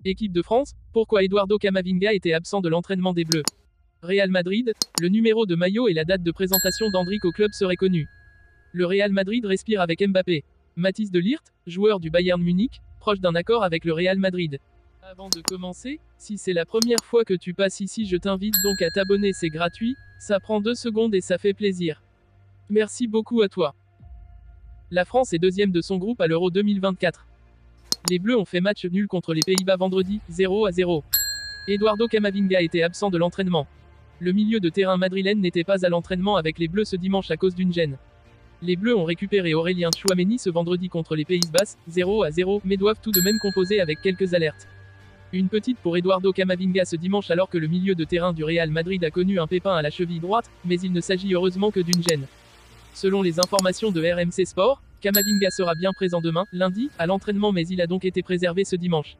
Équipe de France, pourquoi Eduardo Camavinga était absent de l'entraînement des Bleus? Real Madrid, le numéro de maillot et la date de présentation d'Endrick au club seraient connus. Le Real Madrid respire avec Mbappé. Matthijs de Ligt, joueur du Bayern Munich, proche d'un accord avec le Real Madrid. Avant de commencer, si c'est la première fois que tu passes ici, je t'invite donc à t'abonner, c'est gratuit, ça prend 2 secondes et ça fait plaisir. Merci beaucoup à toi. La France est deuxième de son groupe à l'Euro 2024. Les Bleus ont fait match nul contre les Pays-Bas vendredi, 0-0. Eduardo Camavinga était absent de l'entraînement. Le milieu de terrain madrilène n'était pas à l'entraînement avec les Bleus ce dimanche à cause d'une gêne. Les Bleus ont récupéré Aurélien Tchouaméni ce vendredi contre les Pays-Bas, 0-0, mais doivent tout de même composer avec quelques alertes. Une petite pour Eduardo Camavinga ce dimanche alors que le milieu de terrain du Real Madrid a connu un pépin à la cheville droite, mais il ne s'agit heureusement que d'une gêne. Selon les informations de RMC Sport, Camavinga sera bien présent demain, lundi, à l'entraînement mais il a donc été préservé ce dimanche.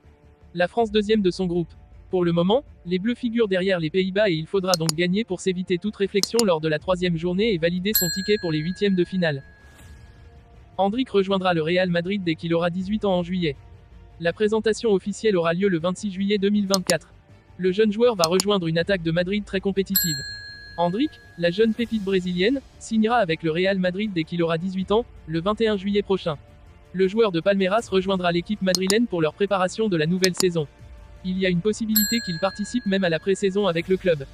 La France deuxième de son groupe. Pour le moment, les Bleus figurent derrière les Pays-Bas et il faudra donc gagner pour s'éviter toute réflexion lors de la 3e journée et valider son ticket pour les 8e de finale. Endrick rejoindra le Real Madrid dès qu'il aura 18 ans en juillet. La présentation officielle aura lieu le 26 juillet 2024. Le jeune joueur va rejoindre une attaque de Madrid très compétitive. Endrick, la jeune pépite brésilienne, signera avec le Real Madrid dès qu'il aura 18 ans, le 21 juillet prochain. Le joueur de Palmeiras rejoindra l'équipe madrilène pour leur préparation de la nouvelle saison. Il y a une possibilité qu'il participe même à la pré-saison avec le club.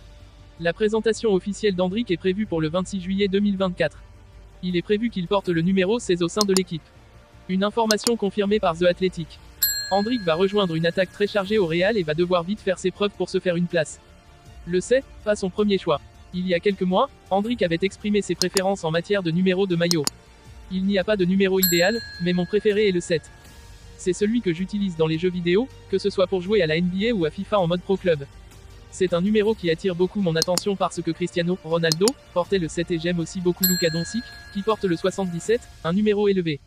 La présentation officielle d'Endrick est prévue pour le 26 juillet 2024. Il est prévu qu'il porte le numéro 16 au sein de l'équipe. Une information confirmée par The Athletic. Endrick va rejoindre une attaque très chargée au Real et va devoir vite faire ses preuves pour se faire une place. Le sait, pas son premier choix. Il y a quelques mois, Endrick avait exprimé ses préférences en matière de numéro de maillot. Il n'y a pas de numéro idéal, mais mon préféré est le 7. C'est celui que j'utilise dans les jeux vidéo, que ce soit pour jouer à la NBA ou à FIFA en mode pro club. C'est un numéro qui attire beaucoup mon attention parce que Cristiano Ronaldo portait le 7 et j'aime aussi beaucoup Luka Doncic, qui porte le 77, un numéro élevé.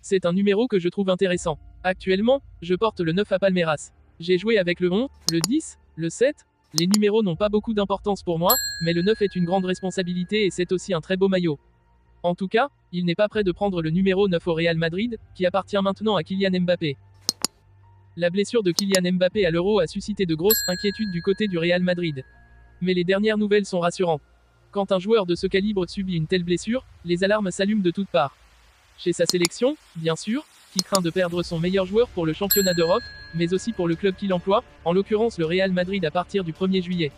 C'est un numéro que je trouve intéressant. Actuellement, je porte le 9 à Palmeiras. J'ai joué avec le 11, le 10, le 7. Les numéros n'ont pas beaucoup d'importance pour moi, mais le 9 est une grande responsabilité et c'est aussi un très beau maillot. En tout cas, il n'est pas prêt de prendre le numéro 9 au Real Madrid, qui appartient maintenant à Kylian Mbappé. La blessure de Kylian Mbappé à l'Euro a suscité de grosses inquiétudes du côté du Real Madrid. Mais les dernières nouvelles sont rassurantes. Quand un joueur de ce calibre subit une telle blessure, les alarmes s'allument de toutes parts. Chez sa sélection, bien sûr, qui craint de perdre son meilleur joueur pour le championnat d'Europe, mais aussi pour le club qu'il emploie, en l'occurrence le Real Madrid à partir du 1er juillet.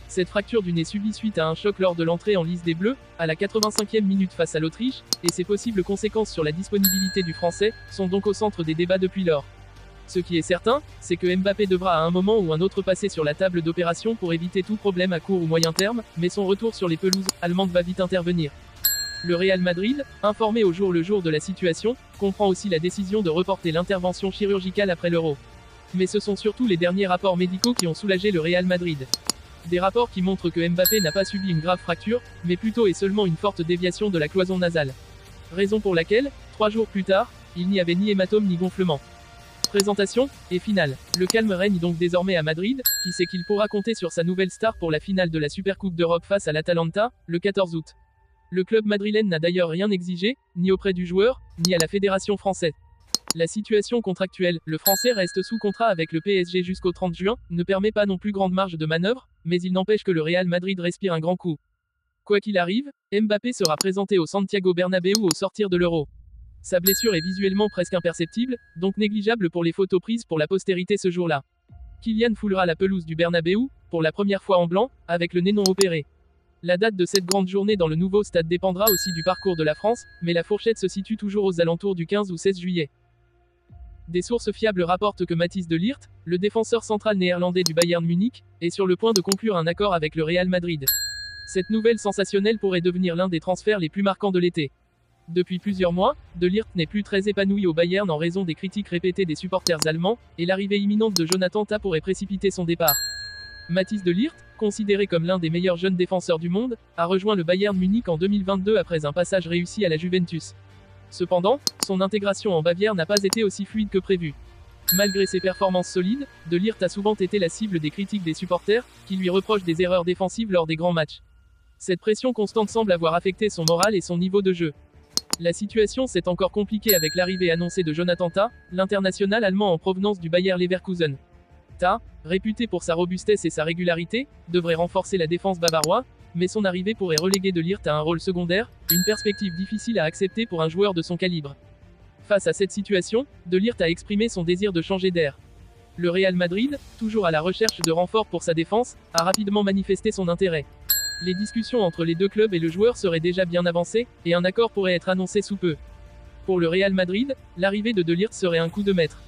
Cette fracture du nez subie suite à un choc lors de l'entrée en lice des Bleus, à la 85e minute face à l'Autriche, et ses possibles conséquences sur la disponibilité du Français, sont donc au centre des débats depuis lors. Ce qui est certain, c'est que Mbappé devra à un moment ou un autre passer sur la table d'opération pour éviter tout problème à court ou moyen terme, mais son retour sur les pelouses allemandes va vite intervenir. Le Real Madrid, informé au jour le jour de la situation, comprend aussi la décision de reporter l'intervention chirurgicale après l'Euro. Mais ce sont surtout les derniers rapports médicaux qui ont soulagé le Real Madrid. Des rapports qui montrent que Mbappé n'a pas subi une grave fracture, mais plutôt et seulement une forte déviation de la cloison nasale. Raison pour laquelle, 3 jours plus tard, il n'y avait ni hématome ni gonflement. Présentation et finale. Le calme règne donc désormais à Madrid, qui sait qu'il pourra compter sur sa nouvelle star pour la finale de la Supercoupe d'Europe face à l'Atalanta, le 14 août. Le club madrilène n'a d'ailleurs rien exigé, ni auprès du joueur, ni à la fédération française. La situation contractuelle, le Français reste sous contrat avec le PSG jusqu'au 30 juin, ne permet pas non plus grande marge de manœuvre, mais il n'empêche que le Real Madrid respire un grand coup. Quoi qu'il arrive, Mbappé sera présenté au Santiago Bernabéu au sortir de l'Euro. Sa blessure est visuellement presque imperceptible, donc négligeable pour les photos prises pour la postérité ce jour-là. Kylian foulera la pelouse du Bernabéu, pour la première fois en blanc, avec le nez non opéré. La date de cette grande journée dans le nouveau stade dépendra aussi du parcours de la France, mais la fourchette se situe toujours aux alentours du 15 ou 16 juillet. Des sources fiables rapportent que Matthijs de Ligt, le défenseur central néerlandais du Bayern Munich, est sur le point de conclure un accord avec le Real Madrid. Cette nouvelle sensationnelle pourrait devenir l'un des transferts les plus marquants de l'été. Depuis plusieurs mois, de Ligt n'est plus très épanoui au Bayern en raison des critiques répétées des supporters allemands, et l'arrivée imminente de Jonathan Tah pourrait précipiter son départ. Matthijs de Ligt, considéré comme l'un des meilleurs jeunes défenseurs du monde, a rejoint le Bayern Munich en 2022 après un passage réussi à la Juventus. Cependant, son intégration en Bavière n'a pas été aussi fluide que prévu. Malgré ses performances solides, de Ligt a souvent été la cible des critiques des supporters, qui lui reprochent des erreurs défensives lors des grands matchs. Cette pression constante semble avoir affecté son moral et son niveau de jeu. La situation s'est encore compliquée avec l'arrivée annoncée de Jonathan Tah, l'international allemand en provenance du Bayer Leverkusen. Tah, réputé pour sa robustesse et sa régularité, devrait renforcer la défense bavaroise, mais son arrivée pourrait reléguer De Ligt à un rôle secondaire, une perspective difficile à accepter pour un joueur de son calibre. Face à cette situation, De Ligt a exprimé son désir de changer d'air. Le Real Madrid, toujours à la recherche de renforts pour sa défense, a rapidement manifesté son intérêt. Les discussions entre les deux clubs et le joueur seraient déjà bien avancées, et un accord pourrait être annoncé sous peu. Pour le Real Madrid, l'arrivée de Ligt serait un coup de maître.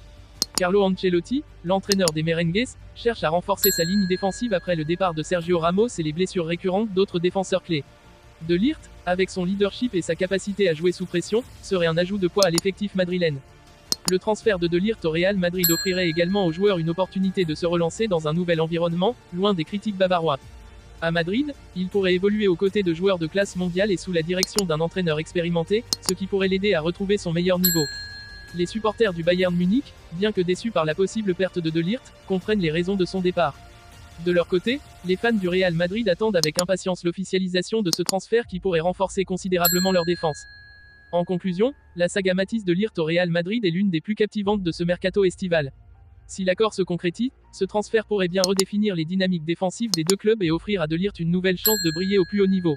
Carlo Ancelotti, l'entraîneur des Merengues, cherche à renforcer sa ligne défensive après le départ de Sergio Ramos et les blessures récurrentes d'autres défenseurs clés. De Ligt, avec son leadership et sa capacité à jouer sous pression, serait un ajout de poids à l'effectif madrilène. Le transfert de Ligt au Real Madrid offrirait également aux joueurs une opportunité de se relancer dans un nouvel environnement, loin des critiques bavarois. À Madrid, il pourrait évoluer aux côtés de joueurs de classe mondiale et sous la direction d'un entraîneur expérimenté, ce qui pourrait l'aider à retrouver son meilleur niveau. Les supporters du Bayern Munich, bien que déçus par la possible perte de Ligt, comprennent les raisons de son départ. De leur côté, les fans du Real Madrid attendent avec impatience l'officialisation de ce transfert qui pourrait renforcer considérablement leur défense. En conclusion, la saga Matthijs de Ligt au Real Madrid est l'une des plus captivantes de ce mercato estival. Si l'accord se concrétise, ce transfert pourrait bien redéfinir les dynamiques défensives des deux clubs et offrir à De Ligt une nouvelle chance de briller au plus haut niveau.